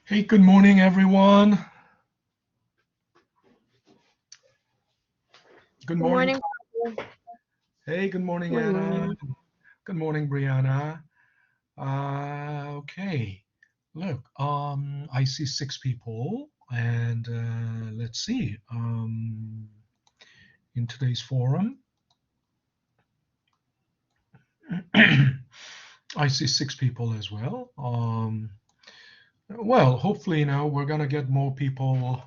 Hey, good morning, everyone. Good Good morning. morning. Hey, good morning, Good Anna. morning. Good morning, Brianna. Okay. Look, I see six people, and let's see. In today's forum, I see six people as well. Well, hopefully, we're gonna get more people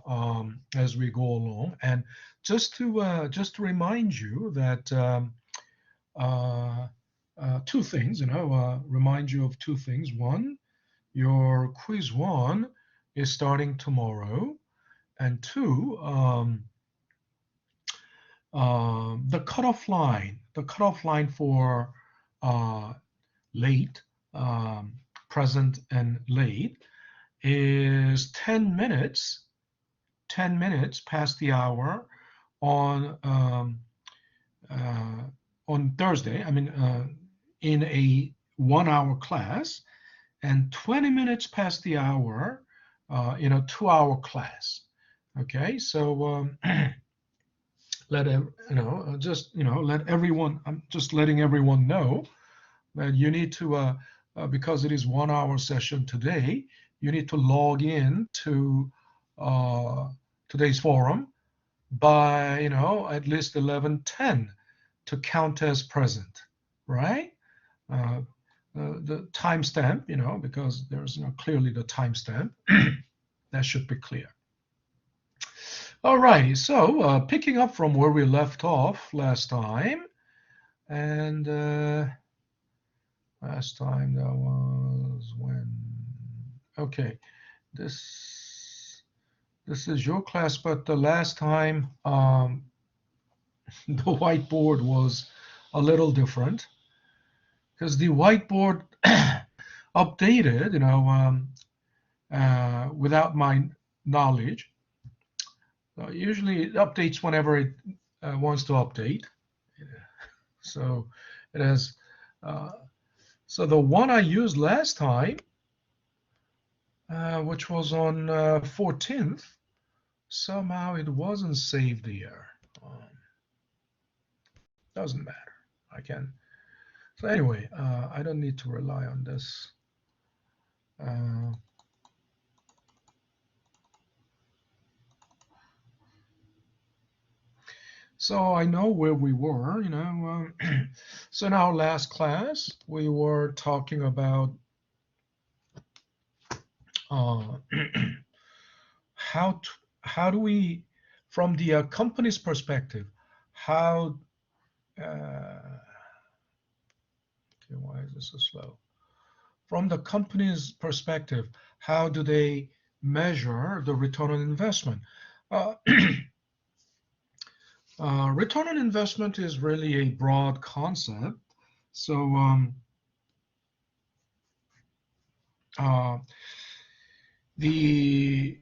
as we go along. And just to remind you that. Uh, two things, remind you of two things. One, your quiz one is starting tomorrow, and two, the cutoff line for uh, late, um, present, and late is 10 minutes, 10 minutes past the hour on uh, on Thursday. In a 1 hour class, and 20 minutes past the hour in a 2 hour class. Okay, so let everyone. I'm just letting everyone know that you need to, because it is 1 hour session today, you need to log in to uh, today's forum by at least 11:10 to count as present, right? Uh, the timestamp, because there's clearly the timestamp. That should be clear. All righty, so picking up from where we left off last time, and last time that was when. Okay, this is your class, but the last time the whiteboard was a little different because the whiteboard updated, without my knowledge. Usually it updates whenever it wants to update. So it has. Uh, so the one I used last time, which was on 14th, somehow it wasn't saved here. Doesn't matter. I can. So anyway, I don't need to rely on this. Uh, So I know where we were, so in our last class, we were talking about uh, how to, how do we, from the company's perspective, how, okay, why is this so slow? From the company's perspective, how do they measure the return on investment? Uh, return on investment is really a broad concept. So uh, the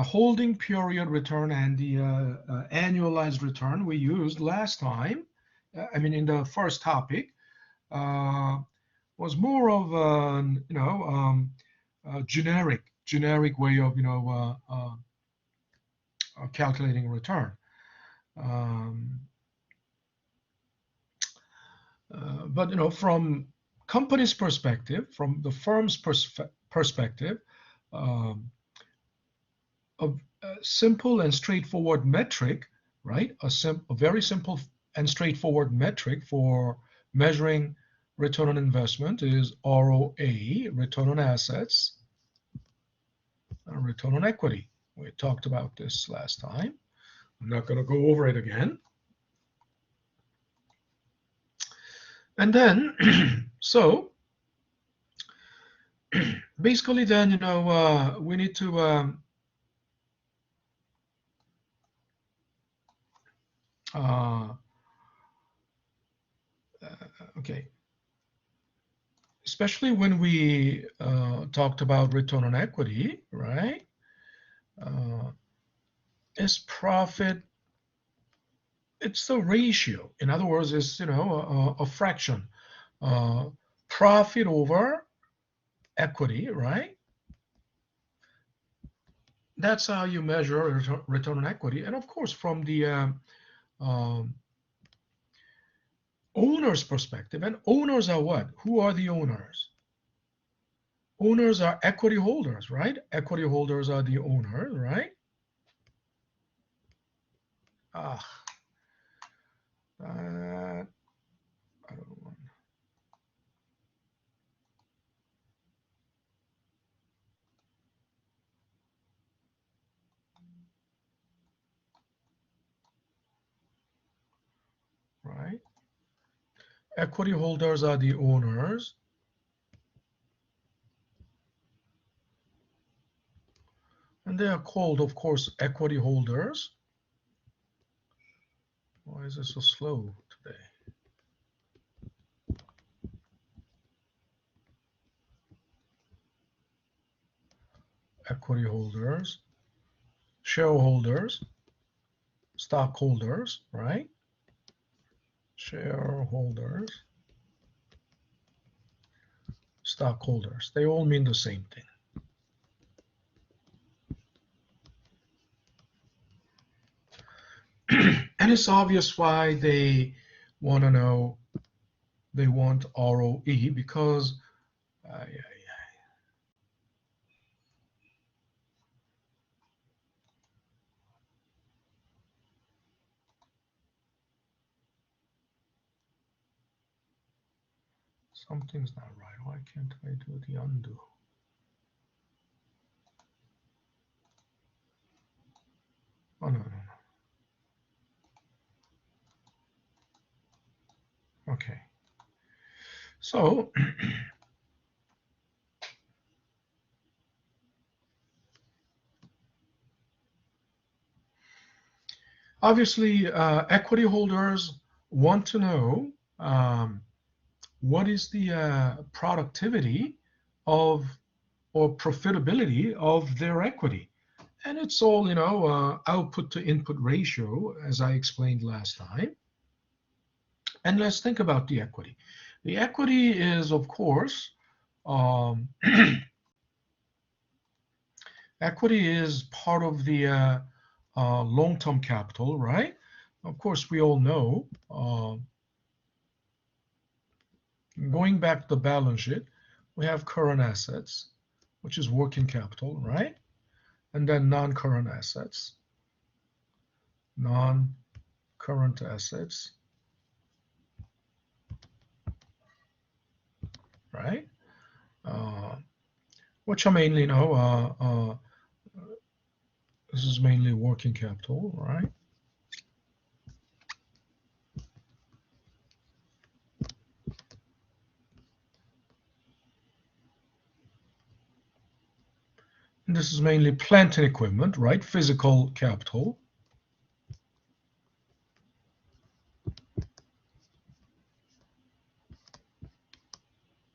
holding period return and the annualized return we used last time, in the first topic, uh, was more of a generic way of calculating return. Um, but from company's perspective, from the firm's perspective, um, a simple and straightforward metric, right? A very simple and straightforward metric for measuring return on investment is ROA, return on assets, and return on equity. We talked about this last time. I'm not going to go over it again. And then, so basically, then we need to uh, okay, especially when we talked about return on equity, right? Uh, is profit, it's the ratio. In other words, it's a fraction. Uh, Profit over equity, right? That's how you measure return on equity. And of course, from the um, owner's perspective, and owners are what? Who are the owners? Owners are equity holders, right? Equity holders are the owners, right? Ah, I don't want. Right? Equity holders are the owners. And they are called, of course, equity holders. Why is it so slow today? Equity holders, shareholders, stockholders, right? Shareholders, stockholders. They all mean the same thing. And it's obvious why they want to know, they want ROE, because something's not right. Why can't I do the undo? Oh, no, no, no. Okay. So, obviously, equity holders want to know what is the productivity of or profitability of their equity. And it's all, output to input ratio, as I explained last time. And let's think about the equity. The equity is, of course, um, equity is part of the long-term capital, right? Of course, we all know, going back to the balance sheet, we have current assets, which is working capital, right? And then non-current assets, non-current assets, right? Which are mainly, this is mainly working capital, right? And this is mainly plant and equipment, right? Physical capital.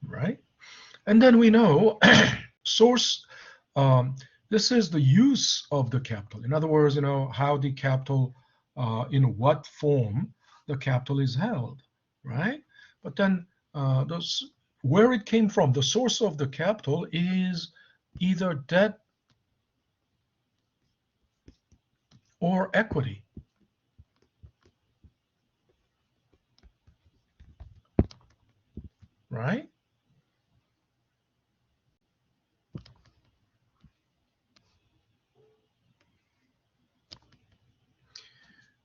Right? And then we know source, this is the use of the capital. In other words, how the capital, in what form the capital is held, right? But then those, where it came from, the source of the capital is either debt or equity, right?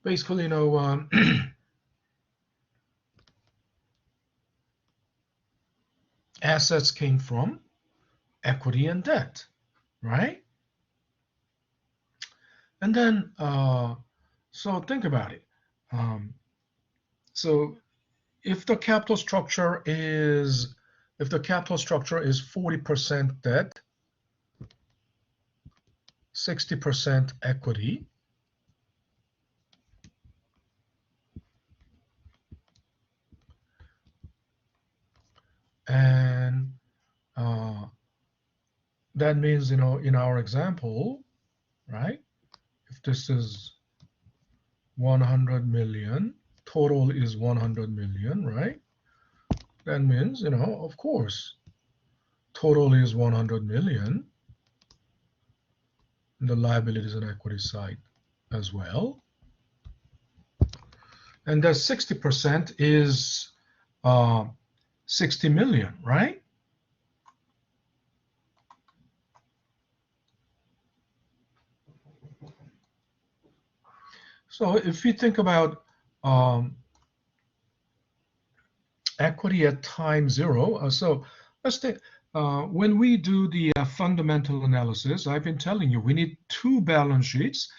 Basically, assets came from equity and debt, right? And then, so think about it. So if the capital structure is 40% debt, 60% equity, and that means, in our example, right? If this is 100 million, total is 100 million, right? That means, of course, Total is 100 million. The liabilities and equity side as well. And that 60% is 60 million, right? So if you think about equity at time zero, so let's take, when we do the fundamental analysis, I've been telling you we need two balance sheets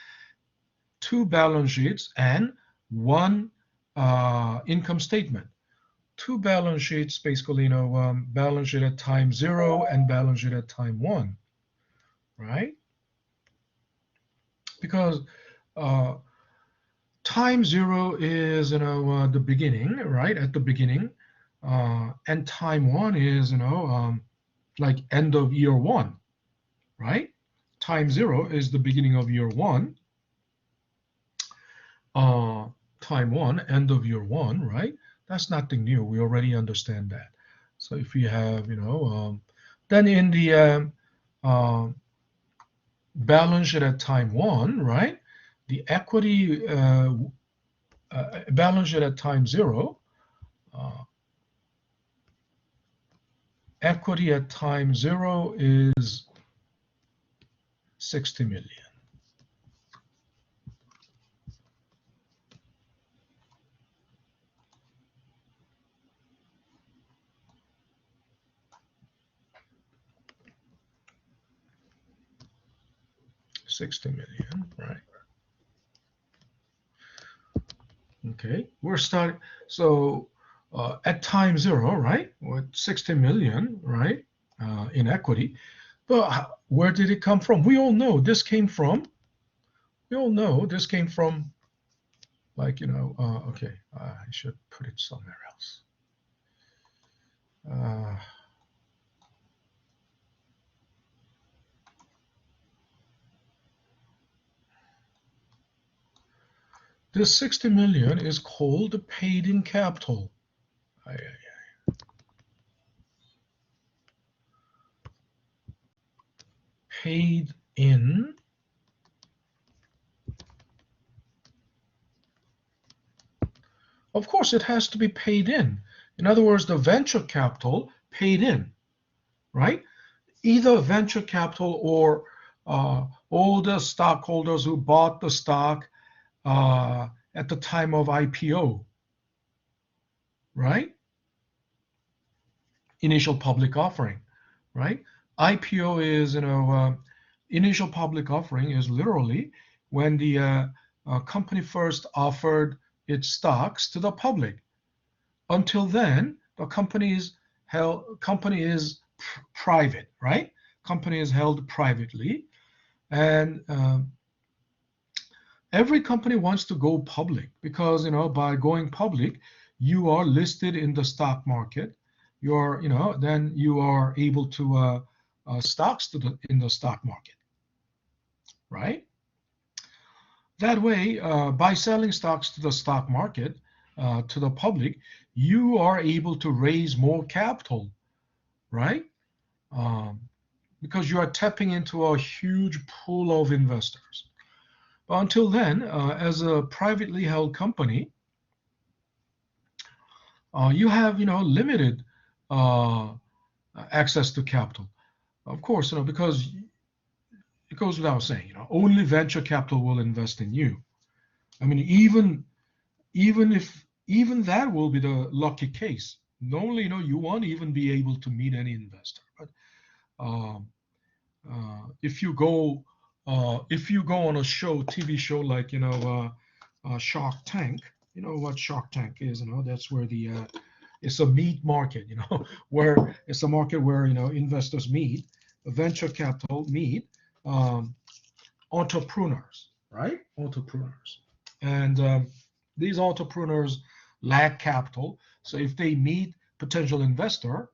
and one income statement. Two balance sheets, basically, balance sheet at time zero and balance sheet at time one, right? Because time zero is, the beginning, right? At the beginning, and time one is, like end of year one, right? Time zero is the beginning of year one. Time one, end of year one, right? That's nothing new. We already understand that. So if you have, then in the balance sheet at time one, right? The equity balance sheet at time zero, equity at time zero is 60 million. $60 million, right? Okay, we're starting. So at time zero, right, with 60 million, right, in equity. But where did it come from? We all know this came from. Like, okay, I should put it somewhere else. This 60 million is called paid in capital. Paid in Of course, it has to be paid in. In other words, the venture capital paid in, right? Either venture capital or all the stockholders who bought the stock at the time of IPO, right? Initial public offering, right? IPO is, initial public offering is literally when the company first offered its stocks to the public. Until then, the company is private, right? Company is held privately, and every company wants to go public because, by going public, you are listed in the stock market. Then you are able to stocks in the stock market, right? That way, by selling stocks to the stock market, to the public, you are able to raise more capital, right? Because you are tapping into a huge pool of investors. But until then, as a privately held company, you have, limited access to capital. Of course, because it goes without saying, only venture capital will invest in you. I mean, even that will be the lucky case. Normally, you won't even be able to meet any investor. But if you go on a TV show like Shark Tank, you know what Shark Tank is. That's where it's a meat market. Where it's a market where investors meet, venture capital meet entrepreneurs, right? Entrepreneurs, and these entrepreneurs lack capital. So if they meet potential investor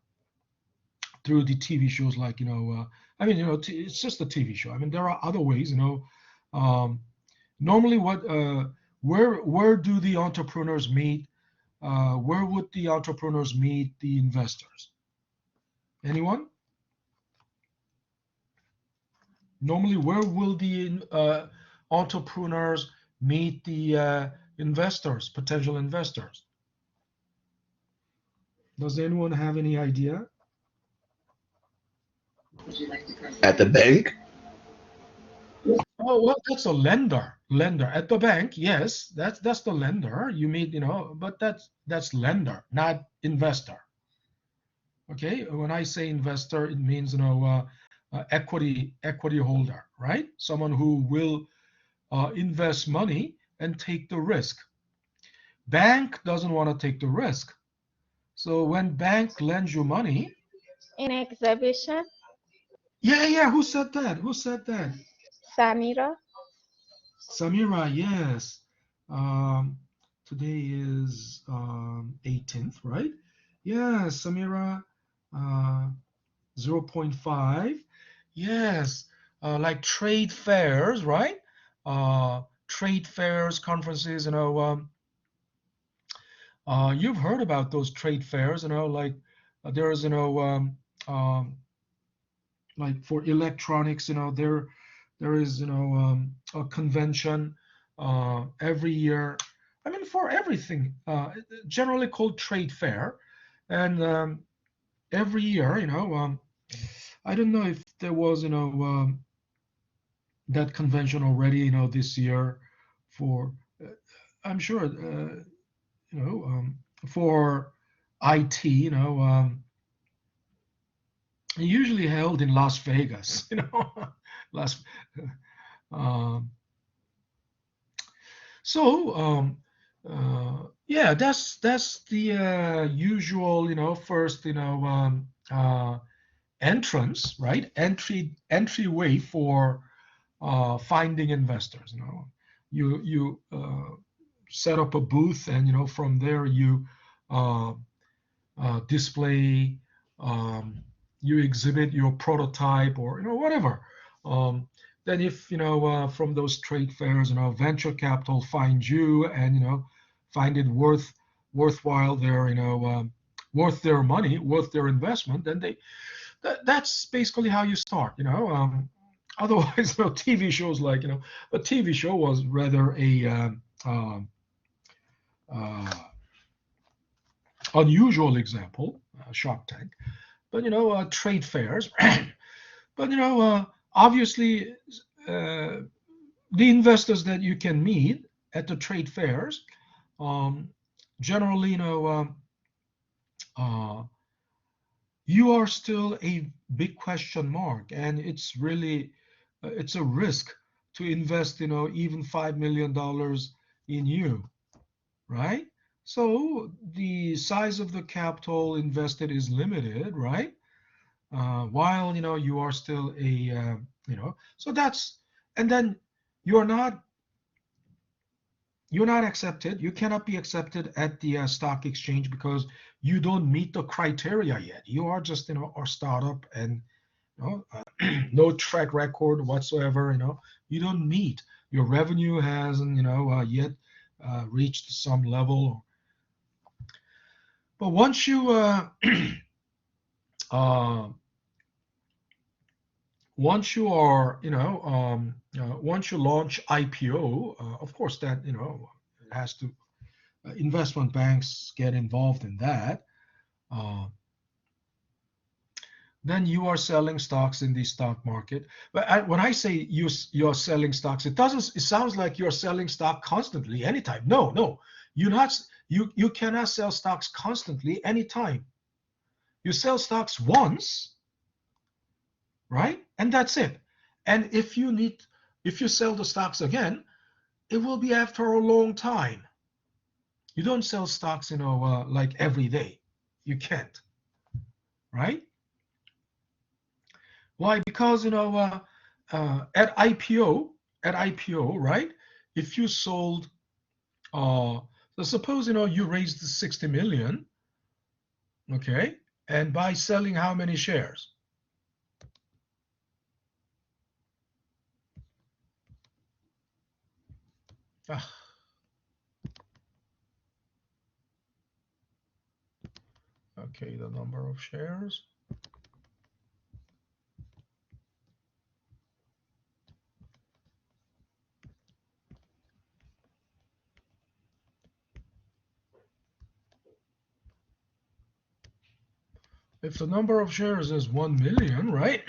through the TV shows like, it's just a TV show. I mean, there are other ways, normally where do the entrepreneurs meet? Where would the entrepreneurs meet the investors? Anyone? Normally, where will the entrepreneurs meet the investors, potential investors? Does anyone have any idea? At the bank? Oh, well, that's a lender. Lender at the bank, yes, that's the lender. You meet, but that's lender, not investor. Okay, when I say investor, it means equity holder, right? Someone who will invest money and take the risk. Bank doesn't want to take the risk. So when bank lends you money, In exhibition, yeah, who said that? Who said that? Samira, Samira, yes. Um, Today is 18th, right? Yeah, Samira, uh, zero point 0.5. Yes, like trade fairs, right? Trade fairs, conferences, you've heard about those trade fairs, like there's, um, like for electronics, there is, a convention every year. I mean, for everything, generally called trade fair, and every year, I don't know if there was, that convention already, this year for, uh, I'm sure, for IT, usually held in Las Vegas, Las, um, so yeah, that's the usual, first, entrance, right? Entryway for finding investors. You set up a booth, and from there you uh, display, um, you exhibit your prototype, or whatever. Um, then if from those trade fairs, venture capital finds you, and find it worthwhile, their worth their money, worth their investment, then that's basically how you start. Otherwise, TV shows, like, a TV show was rather a uh, unusual example, Shark Tank. But trade fairs. But obviously, uh, the investors that you can meet at the trade fairs, um, generally, uh, you are still a big question mark, and it's really, it's a risk to invest, even $5 million in you, right? So the size of the capital invested is limited, right? While you are still a so that's, and then you're not you're not accepted, you cannot be accepted at the stock exchange, because you don't meet the criteria yet. You are just a startup, and no track record whatsoever. You don't meet, your revenue hasn't yet reached some level. But once you uh, once you are, once you launch IPO, of course, that, it has to, investment banks get involved in that. Uh, then you are selling stocks in the stock market. But when I say you're selling stocks, it sounds like you're selling stock constantly, anytime. No, you're not. You cannot sell stocks constantly, anytime. You sell stocks once, right? And that's it. And if you sell the stocks again, it will be after a long time. You don't sell stocks, like every day. You can't, right? Why? Because at IPO, right? If you sold, so suppose you raised 60 million, okay, and by selling how many shares? Ah, okay, the number of shares. if the number of shares is 1 million, right?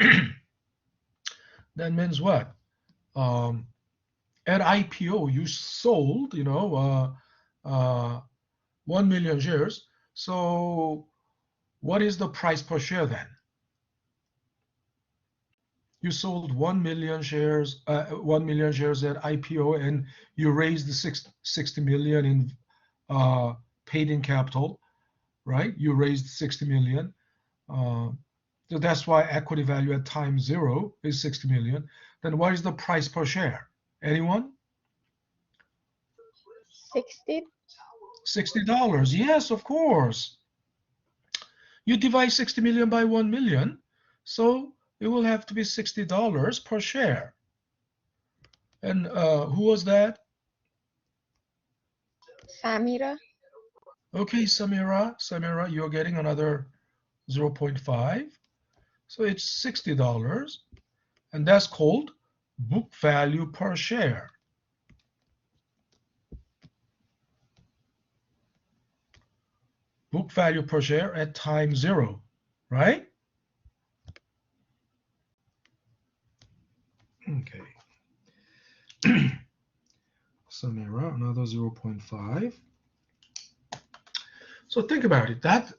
That means what? At IPO, you sold, 1 million shares. So what is the price per share then? You sold 1 million shares, 1 million shares at IPO, and you raised the 60 million in paid-in capital, right? You raised 60 million. So that's why equity value at time zero is 60 million. Then what is the price per share? Anyone? 60. $60. Yes, of course. You divide 60 million by 1 million, so it will have to be $60 per share. And who was that? Samira. Okay, Samira, you're getting another 0.5. So it's $60, and that's called book value per share. Book value per share at time zero, right? Okay. Samira, another 0.5. So think about it. That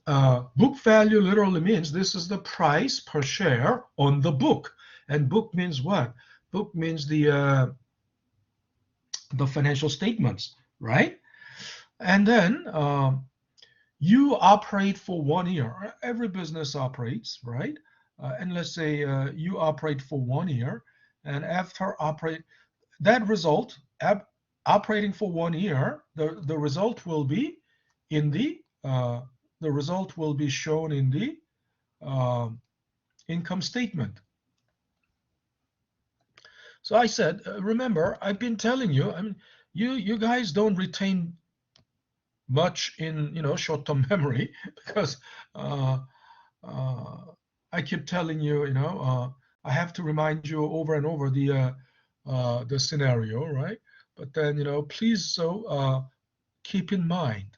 book value literally means this is the price per share on the book. And book means what? Book means the financial statements, right? And then you operate for 1 year. Every business operates, right? And let's say you operate for 1 year, and after that result, operating for 1 year, the result will be in the result will be shown in the income statement. So I said, remember, I've been telling you, I mean, you guys don't retain much in short-term memory because I keep telling you, I have to remind you over and over the scenario, right? But then please keep in mind,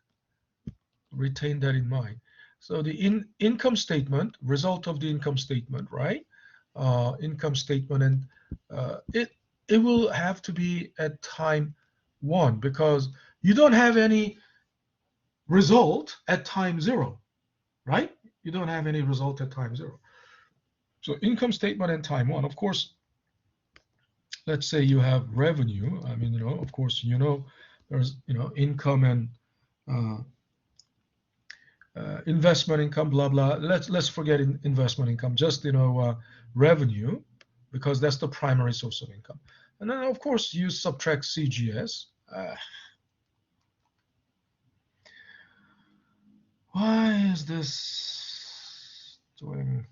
retain that in mind. So the income statement, result of the income statement, right? Income statement, and it will have to be at time 1 because you don't have any result at time 0, right? You don't have any result at time 0. So income statement and time 1, of course, let's say you have revenue. I mean, of course, there's, income and investment income, blah, blah. Let's forget investment income, just, revenue, because that's the primary source of income. And then, of course, you subtract CGS. Why is this doing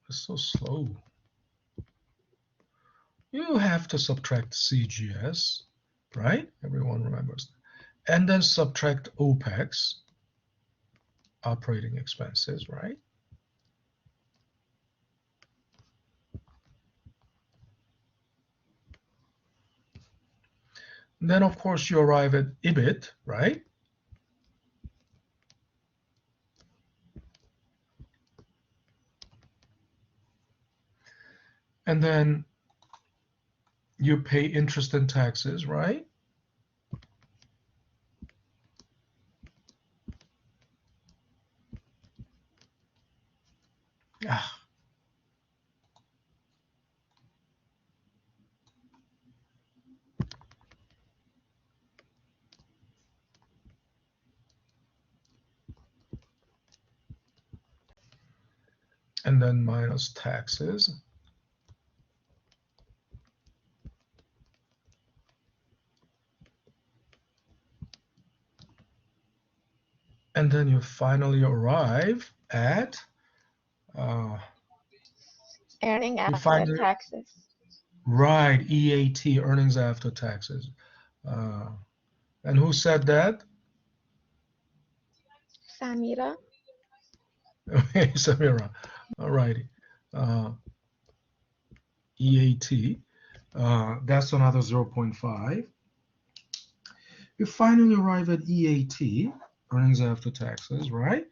it's so slow? You have to subtract CGS, right? Everyone remembers that. And then subtract OPEX, operating expenses, right? And then, of course, you arrive at EBIT, right? And then you pay interest and taxes, right? Ah. And then minus taxes. And then you finally arrive at Earning after taxes. Right, EAT, earnings after taxes. And who said that? Samira. Okay, Samira. All righty. EAT. That's another 0.5. You finally arrive at EAT. earnings after taxes, right?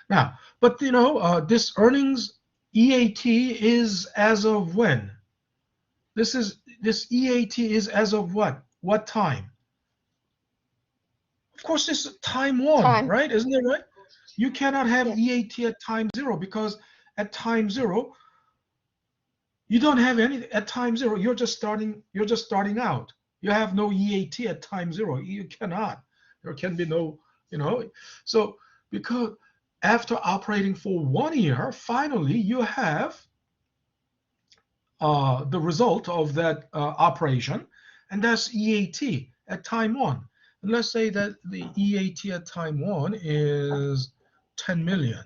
Now, but this earnings EAT is as of when? This EAT is as of what? What time? Of course, this is time one, right? Isn't it right? You cannot have EAT at time zero, because at time zero, you don't have any. At time zero, you're just starting out. You have no EAT at time zero. You cannot. There can be no, So because after operating for 1 year, finally you have the result of that operation, and that's EAT at time one. And let's say that the EAT at time one is 10 million.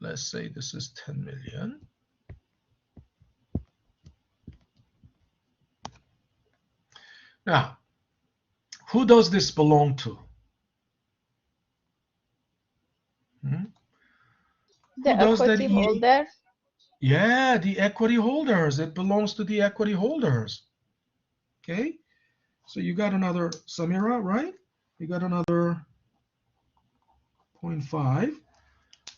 Let's say this is 10 million. Now, who does this belong to? The equity holder. Yeah, the equity holders. It belongs to the equity holders. Okay, so you got another, Samira, right? You got another 0.5,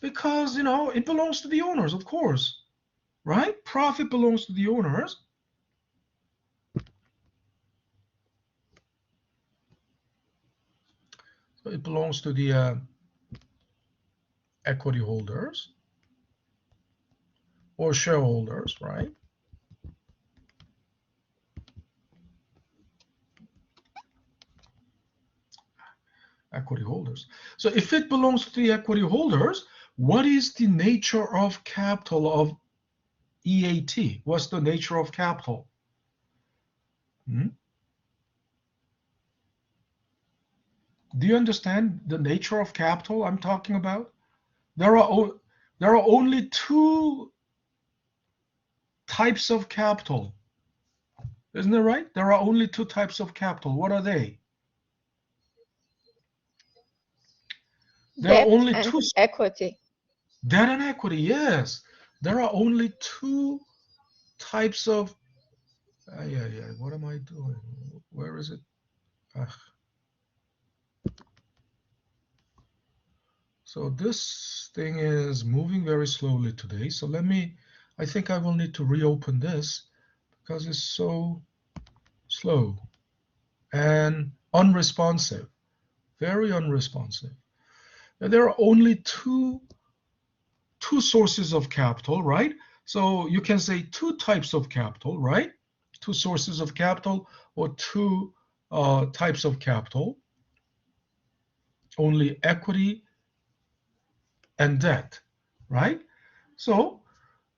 because it belongs to the owners, of course, right? Profit belongs to the owners. So it belongs to the equity holders or shareholders, right? Equity holders. So if it belongs to the equity holders, what is the nature of capital of EAT? What's the nature of capital? Do you understand the nature of capital I'm talking about? There are only two types of capital. Isn't it right? There are only two types of capital. What are they? There are only two. Equity. Debt and equity, yes. There are only two types of. Yeah. What am I doing? Where is it? So this thing is moving very slowly today. So I think I will need to reopen this, because it's so slow and unresponsive, very unresponsive. Now, there are only two sources of capital, right? So you can say two types of capital, right? Two sources of capital, or two types of capital. Only equity and debt, right? So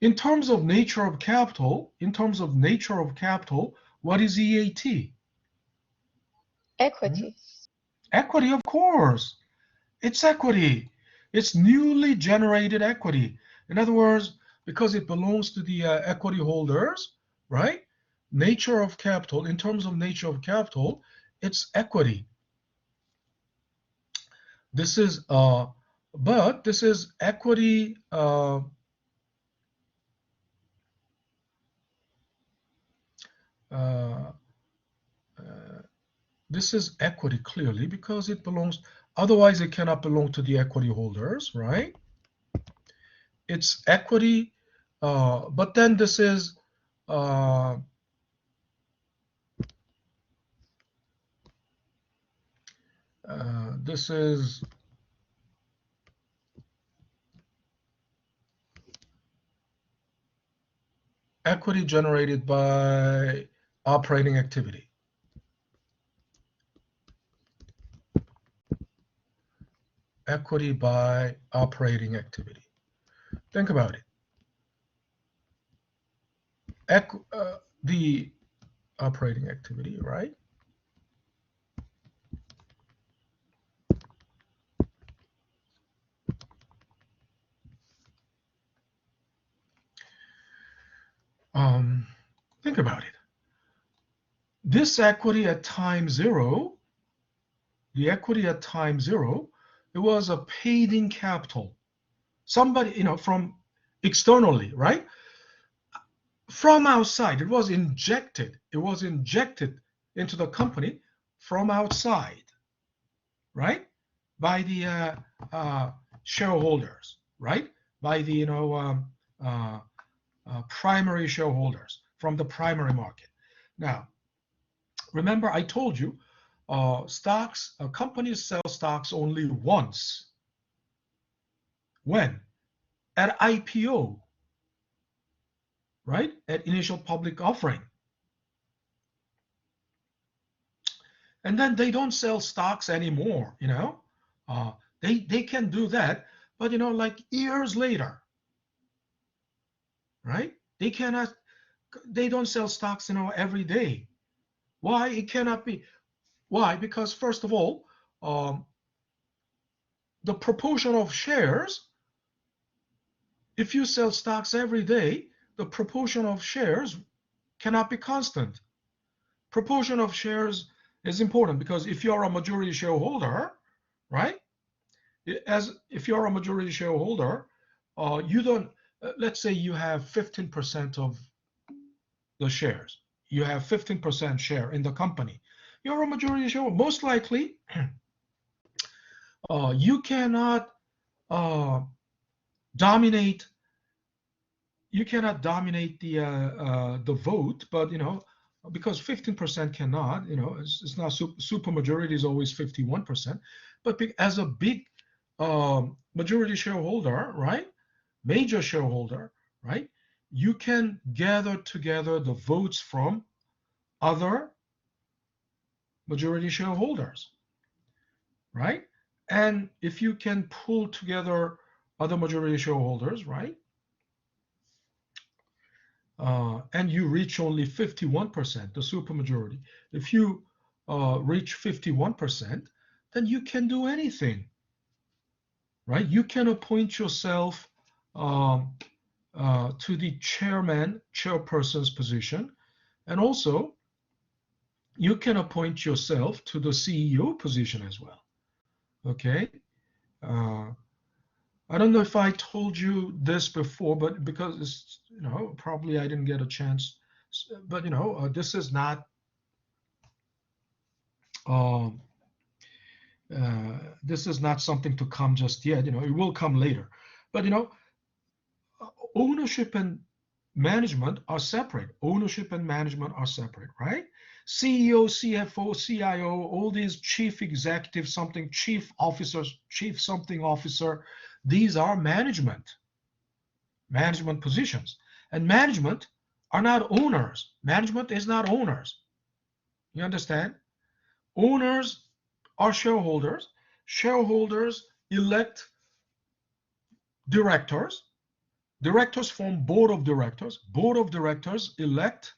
in terms of nature of capital, what is EAT? Equity. Equity, of course. It's equity. It's newly generated equity. In other words, because it belongs to the equity holders, right? Nature of capital, in terms of nature of capital, it's equity. This is but this is equity this is equity clearly, because it belongs, otherwise it cannot belong to the equity holders, right? It's equity, but then this is equity generated by operating activity. Equity by operating activity. Think about it. The operating activity, right? Think about it. This equity at time zero, the equity at time zero, it was a paid-in capital. Somebody, from externally, right? From outside, it was injected. It was injected into the company from outside, right? By the shareholders, right? By the primary shareholders from the primary market. Now, remember I told you, companies sell stocks only once. When? At IPO, right? At initial public offering. And then they don't sell stocks anymore, they can do that, but like years later, right? They don't sell stocks every day. Why? It cannot be. Why? Because first of all, the proportion of shares, if you sell stocks every day, the proportion of shares cannot be constant. Proportion of shares is important because if you're a majority shareholder, right? If you're a majority shareholder, you don't, let's say you have 15% of the shares. You have 15% share in the company. You're a majority shareholder. Most likely, you cannot dominate. You cannot dominate the vote, but because 15% cannot, it's not super majority is always 51%. But as a big majority shareholder, right, major shareholder, right, you can gather together the votes from other majority shareholders, right? And if you can pull together other majority shareholders, right, and you reach only 51%, the supermajority, if you reach 51%, then you can do anything, right? You can appoint yourself to the chairperson's position, and also you can appoint yourself to the CEO position as well. Okay. I don't know if I told you this before, but because it's, probably I didn't get a chance. But this is not something to come just yet. It will come later. But ownership and management are separate. Ownership and management are separate, right? CEO, CFO, CIO, all these chief executives, something, chief officers, chief something officer, these are management positions. And management are not owners. Management is not owners. You understand? Owners are shareholders. Shareholders elect directors. Directors form board of directors. Board of directors elect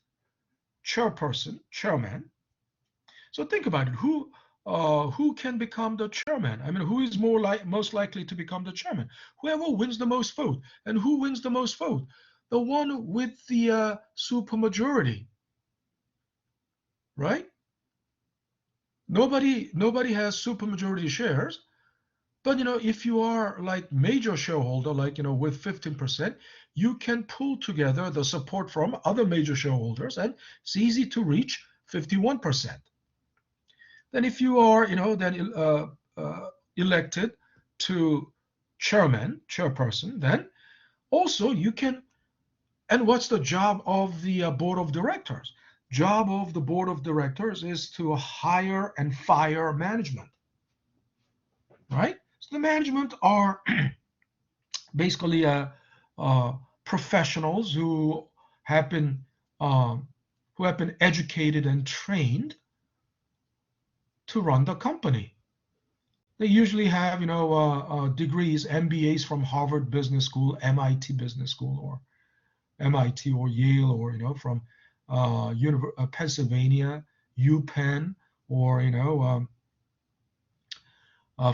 chairperson, chairman. So think about it. Who can become the chairman? I mean, who is most likely to become the chairman? Whoever wins the most vote. And who wins the most vote? The one with the supermajority, right? Nobody has supermajority shares. But if you are like major shareholder, like with 15%, you can pull together the support from other major shareholders, and it's easy to reach 51%. Then if you are elected to chairperson, then also you can. And what's the job of the board of directors? Job of the board of directors is to hire and fire management, right? So the management are basically professionals who have been educated and trained to run the company. They usually have degrees, MBAs from Harvard Business School, MIT Business School, or MIT or Yale, or from Pennsylvania, UPenn, or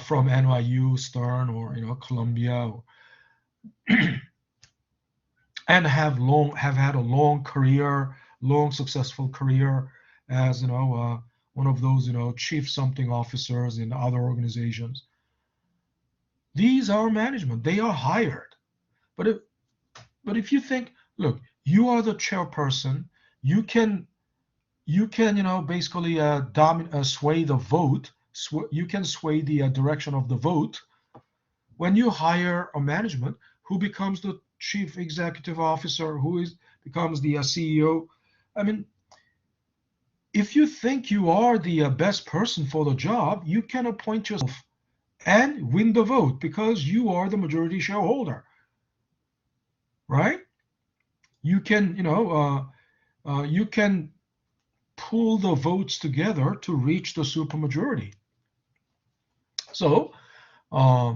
from NYU, Stern, or Columbia, and have had a long successful career as one of those chief something officers in other organizations. These are management. They are hired. But if you think, look, you are the chairperson, you can you can, basically sway the vote. You can sway the direction of the vote when you hire a management who becomes the chief executive officer, becomes the CEO. I mean, if you think you are the best person for the job, you can appoint yourself and win the vote because you are the majority shareholder, right? You can, you can pull the votes together to reach the supermajority. So, uh,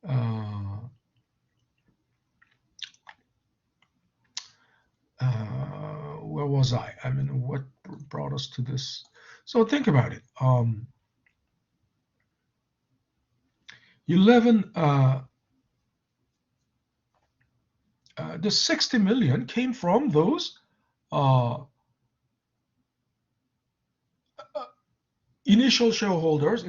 uh, where was I? I mean, what brought us to this? So think about it. 11, the 60 million came from those uh, initial shareholders,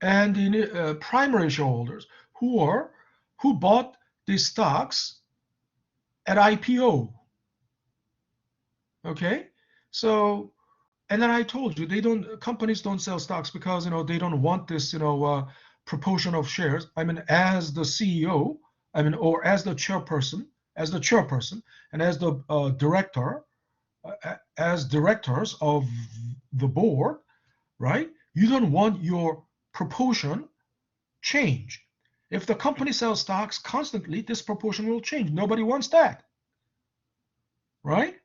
and the primary shareholders who bought the stocks at IPO. Okay, so and then I told you companies don't sell stocks because they don't want this proportion of shares. I mean, as the CEO, I mean, or as the chairperson, and as the director, as directors of the board, right? You don't want your proportion change. If the company sells stocks constantly, this proportion will change. Nobody wants that, right?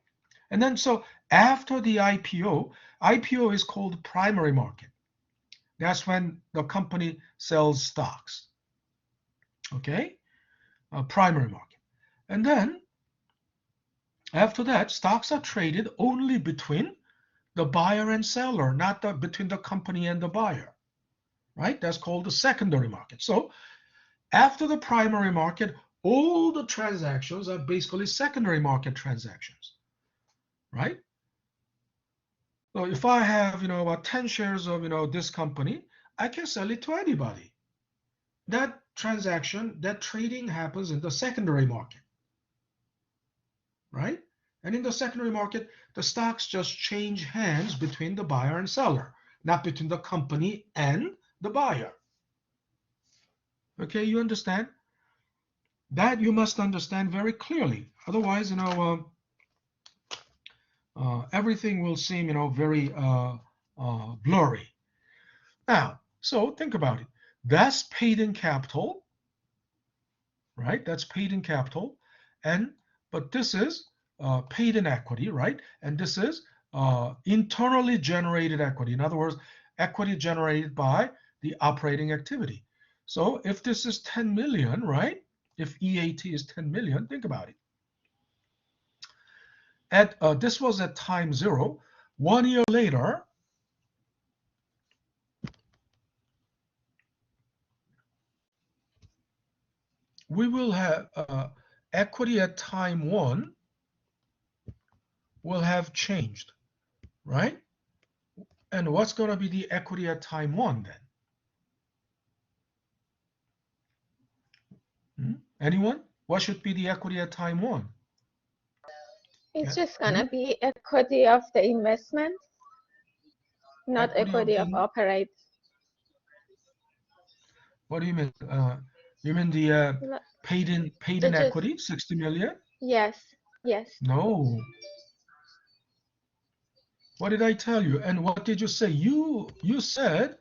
And then so after the IPO is called primary market. That's when the company sells stocks. Okay, primary market. And then after that, stocks are traded only between the buyer and seller, not between the company and the buyer, right? That's called the secondary market. So after the primary market, all the transactions are basically secondary market transactions, right? So if I have, about 10 shares of, this company, I can sell it to anybody. That transaction, that trading happens in the secondary market, right? And in the secondary market, the stocks just change hands between the buyer and seller, not between the company and the buyer. Okay, you understand? That you must understand very clearly. Otherwise, everything will seem, very blurry. Now, so think about it. That's paid in capital, right? That's paid in capital, but this is paid in equity, right? And this is internally generated equity. In other words, equity generated by the operating activity. So if this is 10 million, right? If EAT is 10 million, think about it. This was at time 0. 1 year later, we will have equity at time 1 will have changed, right? And what's going to be the equity at time 1 then? Anyone? What should be the equity at time 1? It's just gonna be equity of the investment, not equity of operate. What do you mean? You mean the paid in equity, 60 million? Yes, yes. No. What did I tell you? And what did you say? You said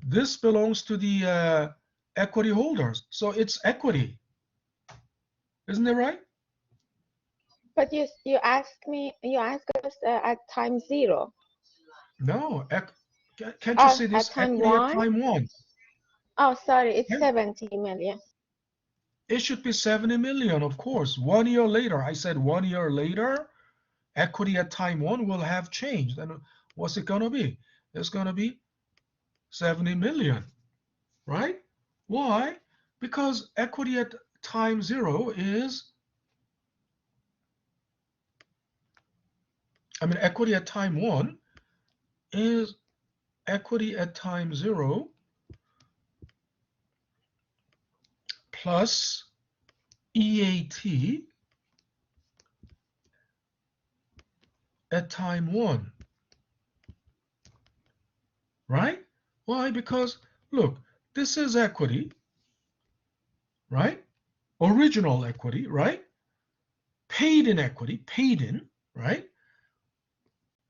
this belongs to the equity holders, so it's equity. Isn't that right? But you asked us at time 0. No, can't you see this equity at time 1? Oh, sorry, it's 70 million. It should be 70 million, of course. 1 year later, I said 1 year later, equity at time 1 will have changed. And what's it going to be? It's going to be 70 million, right? Why? Because equity at time 0 is, equity at time 1 is equity at time 0 plus EAT at time 1, right? Why? Because look, this is equity, right? Original equity, right? Paid in equity, paid in, right?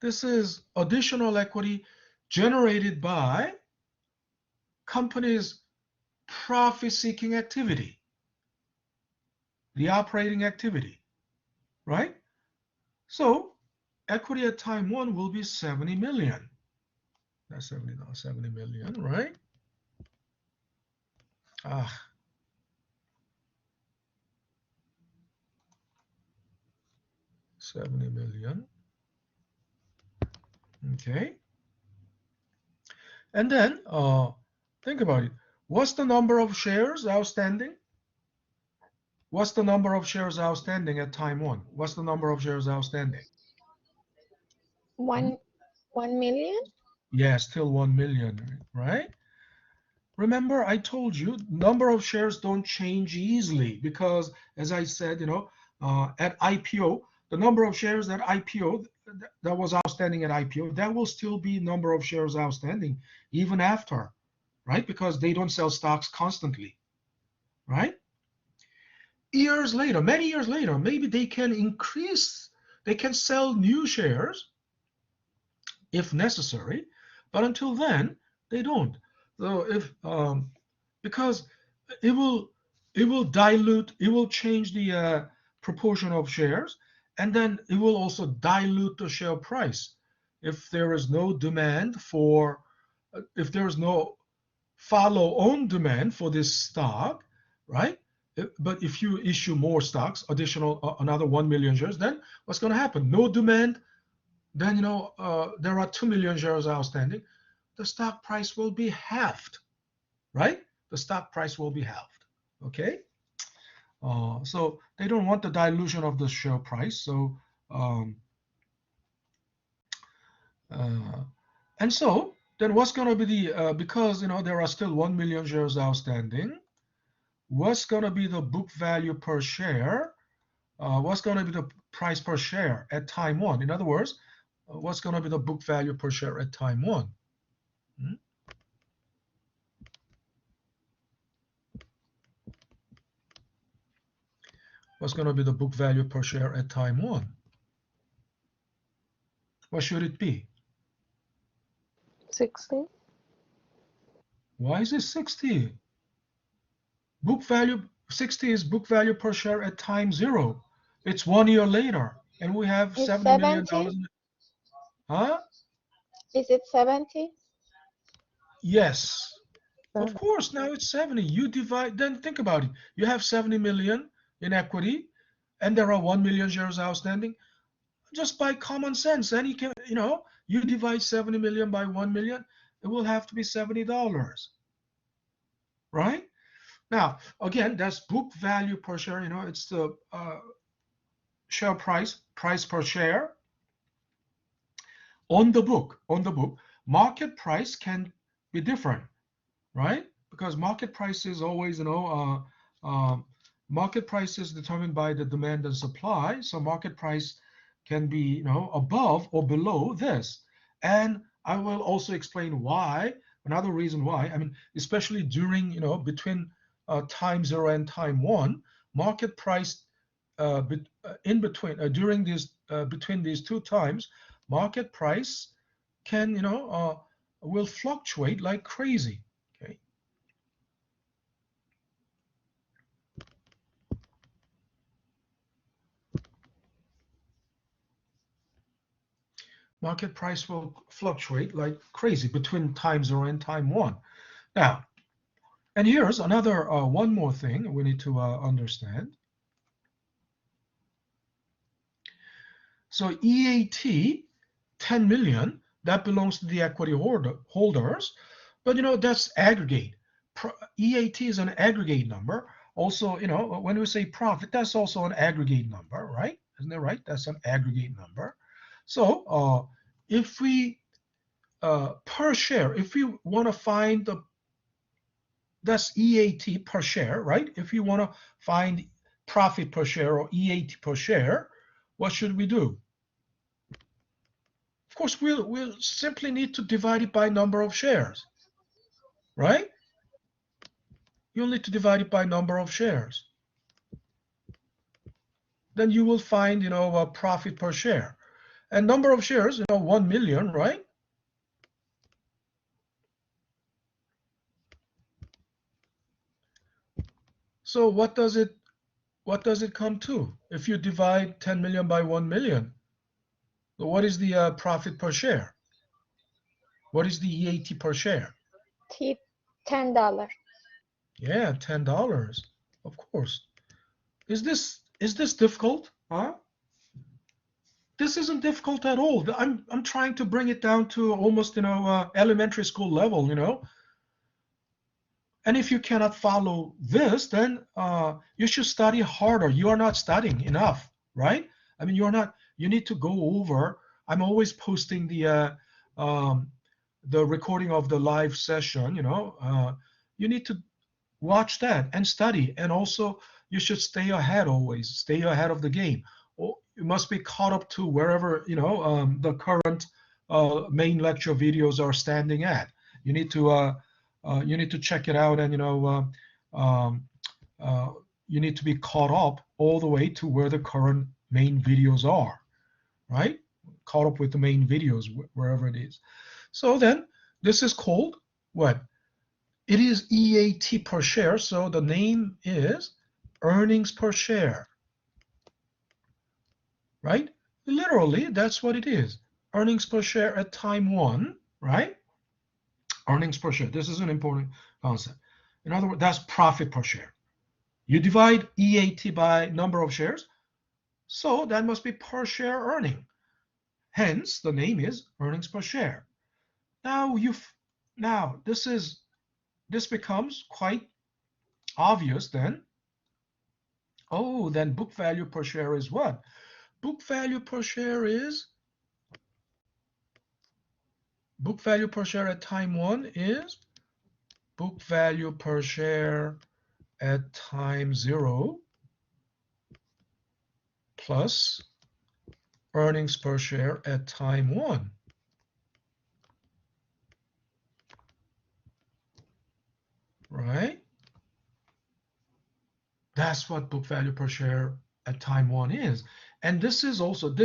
This is additional equity generated by company's profit-seeking activity, the operating activity, right? So equity at time 1 will be 70 million. That's 70 million, right? 70 million. Okay. And then think about it. What's the number of shares outstanding? What's the number of shares outstanding at time 1? What's the number of shares outstanding? 1 million? Yeah, still 1 million, right? Remember, I told you number of shares don't change easily because, as I said, at IPO, the number of shares that IPO that was outstanding at IPO, that will still be number of shares outstanding even after, right? Because they don't sell stocks constantly, right? Years later, many years later, maybe they can increase, they can sell new shares if necessary, but until then, they don't. So if because it will dilute, it will change the proportion of shares, and then it will also dilute the share price if there is no demand for, if there is no follow-on demand for this stock, right? But if you issue more stocks, additional another 1 million shares, then what's going to happen? No demand, then there are 2 million shares outstanding. The stock price will be halved, right? The stock price will be halved. Okay. So they don't want the dilution of the share price. So and so then what's going to be the because there are still 1 million shares outstanding. What's going to be the book value per share? What's going to be the price per share at time 1? In other words, what's going to be the book value per share at time 1? What's going to be the book value per share at time 1? What should it be? 60. Why is it 60? Book value 60 is book value per share at time 0. It's 1 year later, and we have Is $70 million. 70? Huh? Is it 70? Yes. Of course, now it's 70. You divide, then think about it. You have 70 million in equity, and there are 1 million shares outstanding. Just by common sense, and you divide 70 million by 1 million, it will have to be $70, right? Now, again, that's book value per share. It's the share price per share on the book. Market price can be different, right? Because market price is always, market price is determined by the demand and supply. So market price can be, above or below this. And I will also explain why, another reason why, especially during, between time 0 and time 1, market price in between, during these, between these two times, market price can, will fluctuate like crazy. Okay. Market price will fluctuate like crazy between time 0 and time 1. Now, and here's another one more thing we need to understand. So EAT 10 million, that belongs to the equity holders, but that's aggregate. EAT is an aggregate number. Also, when we say profit, that's also an aggregate number, right? Isn't that right? That's an aggregate number. So if we per share, if we want to find that's EAT per share, right? If you want to find profit per share or EAT per share, what should we do? Of course, we'll simply need to divide it by number of shares, right? You'll need to divide it by number of shares. Then you will find, a profit per share. And number of shares, 1 million, right? So what does it come to? If you divide 10 million by 1 million, so what is the profit per share? What is the EAT per share? $10. Yeah, $10, of course. Is this difficult? Huh? This isn't difficult at all. I'm trying to bring it down to almost, elementary school level, And if you cannot follow this, then you should study harder. You are not studying enough, right? I mean, you need to go over. I'm always posting the recording of the live session, you need to watch that and study. And also, you should stay ahead always. Stay ahead of the game. You must be caught up to wherever, the current main lecture videos are standing at. You need to check it out, and you need to be caught up all the way to where the current main videos are, right? Caught up with the main videos wherever it is. So then this is called what? It is EAT per share. So the name is earnings per share, right? Literally, that's what it is. Earnings per share at time 1, right? Earnings per share. This is an important concept. In other words, that's profit per share. You divide EAT by number of shares, so that must be per share earning. Hence, the name is earnings per share. Now this becomes quite obvious then. Oh, then book value per share is what? Book value per share at time 1 is book value per share at time 0 plus earnings per share at time 1. Right? That's what book value per share at time 1 is. And this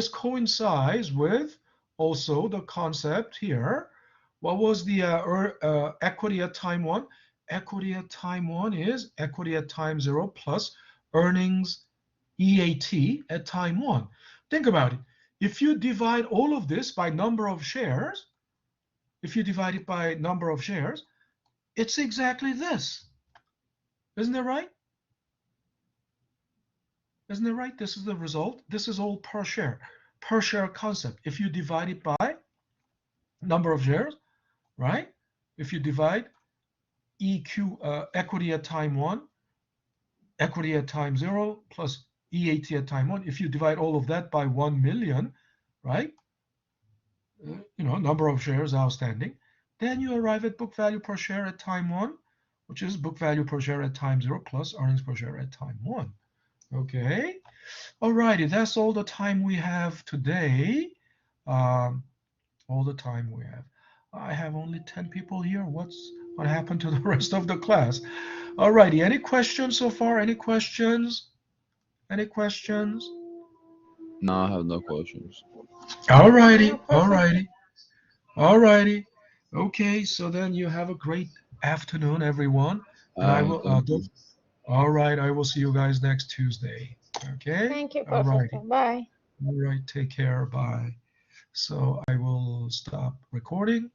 coincides with also the concept here. What was the equity at time 1? Equity at time 1 is equity at time 0 plus earnings EAT at time 1. Think about it. If you divide all of this by number of shares, it's exactly this. Isn't that right? Isn't it right? This is the result. This is all per share concept. If you divide it by number of shares, right? If you divide equity at time 1, equity at time 0 plus EAT at time 1, if you divide all of that by 1 million, right? Number of shares outstanding, then you arrive at book value per share at time 1, which is book value per share at time 0 plus earnings per share at time 1. Okay, all righty, that's all the time we have today. All the time we have. I have only 10 people here. What happened to the rest of the class? All righty, any questions so far? Any questions? No, I have no questions. All righty. Okay, so then you have a great afternoon, everyone. And I will. All right, I will see you guys next Tuesday. Okay. Thank you, Professor. Bye. All right, take care. Bye. So I will stop recording.